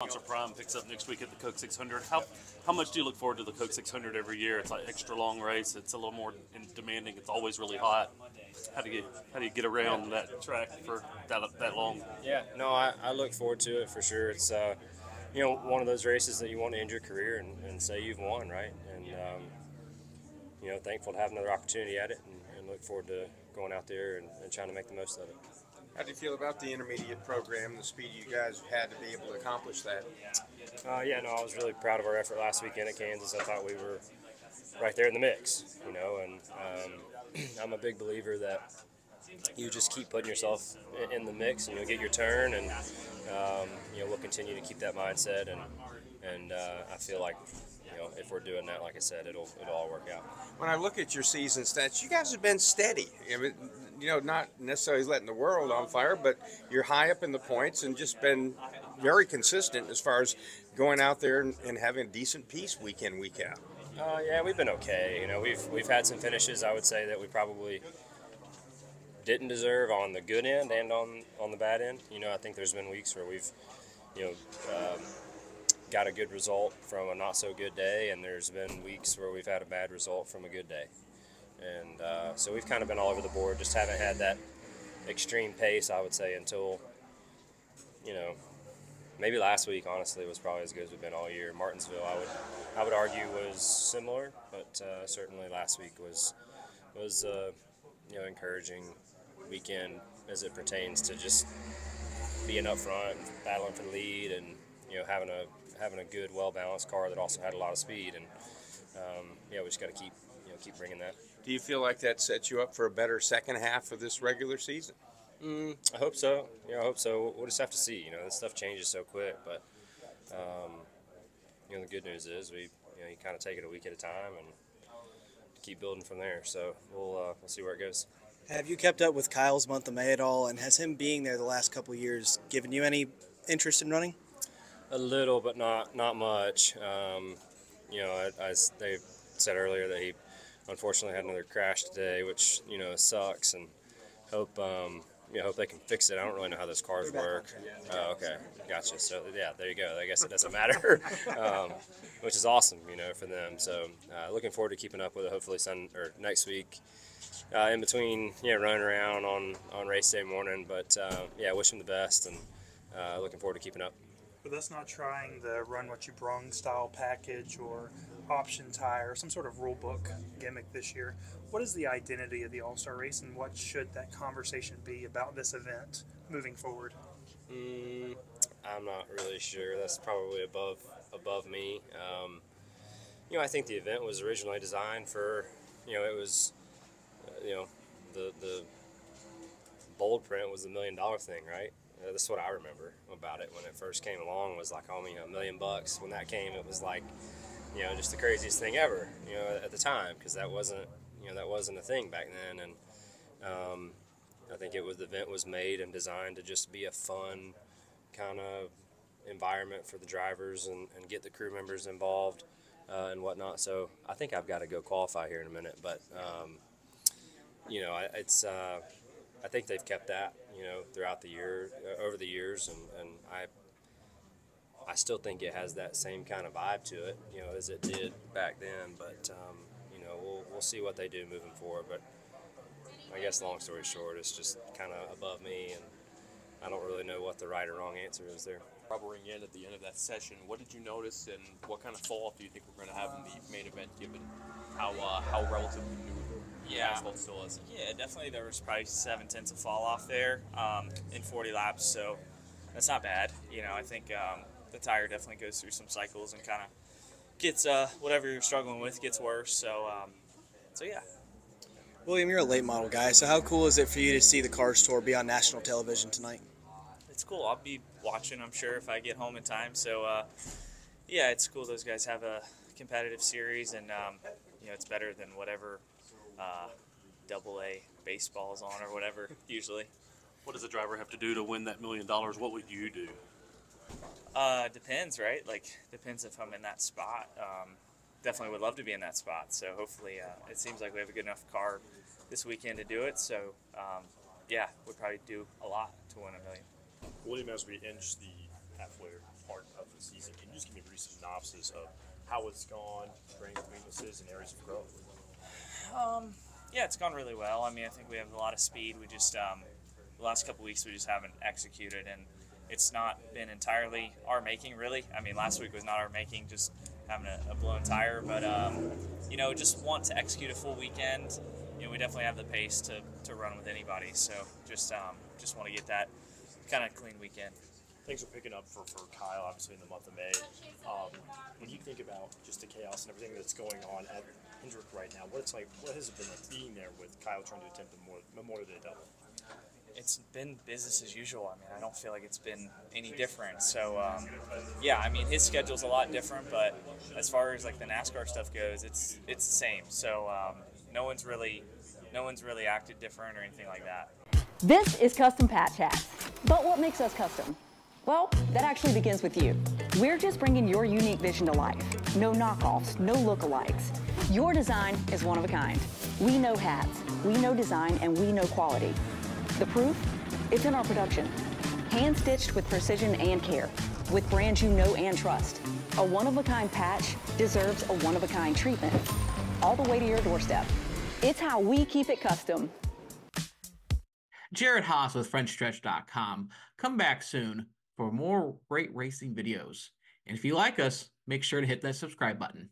Sponsor Prime picks up next week at the Coke 600. How much do you look forward to the Coke 600 every year? It's like extra long race. It's a little more demanding. It's always really hot. How do you get around that track for that long? Yeah, no, I look forward to it for sure. It's one of those races that you want to end your career and say you've won, right? And thankful to have another opportunity at it, and look forward to going out there and trying to make the most of it. How do you feel about the intermediate program, the speed you guys had to be able to accomplish that? I was really proud of our effort last weekend at Kansas. I thought we were right there in the mix, and I'm a big believer that you just keep putting yourself in the mix and you'll get your turn, and we'll continue to keep that mindset, and I feel like if we're doing that, like I said, it'll all work out. When I look at your season stats, you guys have been steady. Not necessarily letting the world on fire, but you're high up in the points and just been very consistent as far as going out there and having a decent piece week in, week out. We've been okay. We've had some finishes, I would say, that we probably didn't deserve on the good end and on the bad end. I think there's been weeks where we've got a good result from a not so good day, and there's been weeks where we've had a bad result from a good day. And so we've kind of been all over the board, just haven't had that extreme pace, I would say, until, maybe last week, honestly, was probably as good as we've been all year. Martinsville, I would argue, was similar, but certainly last week was encouraging weekend as it pertains to just being up front, battling for the lead, and having a good, well-balanced car that also had a lot of speed. And we just got to keep bringing that. Do you feel like that sets you up for a better second half of this regular season? I hope so. I hope so. We'll just have to see. This stuff changes so quick, but the good news is you kind of take it a week at a time and keep building from there. So we'll see where it goes. Have you kept up with Kyle's month of May at all, and has him being there the last couple of years given you any interest in running? A little, but not much. They said earlier that he unfortunately had another crash today, which sucks, and hope they can fix it. I don't really know how those cars work. Oh, okay, gotcha. So yeah, there you go. I guess it doesn't matter, which is awesome, for them. So looking forward to keeping up with it. Hopefully next week. In between, running around on race day morning, but wish him the best, and looking forward to keeping up. With us not trying the run what you brung style package or option tire, some sort of rule book gimmick this year, what is the identity of the All-Star race, and what should that conversation be about this event moving forward? I'm not really sure. That's probably above me. I think the event was originally designed for, it was, the bold print was the $1 million thing, right? That's what I remember about it when it first came along. Was like, $1 million. When that came, it was like, just the craziest thing ever, at the time, because that wasn't a thing back then. And I think the event was made and designed to just be a fun kind of environment for the drivers and get the crew members involved and whatnot. So I think I've got to go qualify here in a minute, but I think they've kept that, throughout the year, over the years, and I still think it has that same kind of vibe to it, as it did back then. But we'll see what they do moving forward. But I guess long story short, it's just kind of above me, and I don't really know what the right or wrong answer is there. Rubbering in at the end of that session, what did you notice, and what kind of fall off do you think we're going to have in the main event, given how relatively new the asphalt still is? Yeah, definitely there was probably 7/10 of fall off there in 40 laps, so that's not bad. I think the tire definitely goes through some cycles and kind of gets whatever you're struggling with gets worse. So yeah. William, you're a late model guy, so how cool is it for you to see the Cars Tour be on national television tonight? It's cool. I'll be watching, I'm sure, if I get home in time. So yeah, it's cool. Those guys have a competitive series, and it's better than whatever AA baseball is on or whatever usually. What does a driver have to do to win that $1 million? What would you do? Depends, right? Depends if I'm in that spot. Definitely would love to be in that spot. So hopefully, it seems like we have a good enough car this weekend to do it. So we'd probably do a lot to win $1 million. William, as we inch the halfway part of terms of how it's gone, strengths, weaknesses, and areas of growth? Yeah, it's gone really well. I mean, I think we have a lot of speed. We just the last couple weeks we just haven't executed, and it's not been entirely our making, really. I mean, last week was not our making, just having a blown tire, but you know, just want to execute a full weekend. You know, we definitely have the pace to run with anybody, so just want to get that kind of clean weekend. Things are picking up for Kyle, obviously, in the month of May. When you think about just the chaos and everything that's going on at Hendrick right now, what has it been like being there with Kyle trying to attempt the Memorial Day double? It's been business as usual. I mean, I don't feel like it's been any different. So, yeah, I mean, his schedule's a lot different, but as far as like the NASCAR stuff goes, it's the same. So, no one's really acted different or anything like that. This is Custom Patch Hats. But what makes us custom? Well, that actually begins with you. We're just bringing your unique vision to life. No knockoffs, no lookalikes. Your design is one of a kind. We know hats, we know design, and we know quality. The proof? It's in our production. Hand-stitched with precision and care, with brands you know and trust. A one-of-a-kind patch deserves a one-of-a-kind treatment, all the way to your doorstep. It's how we keep it custom. Jared Haas with Frontstretch.com. Come back soon for more great racing videos. And if you like us, make sure to hit that subscribe button.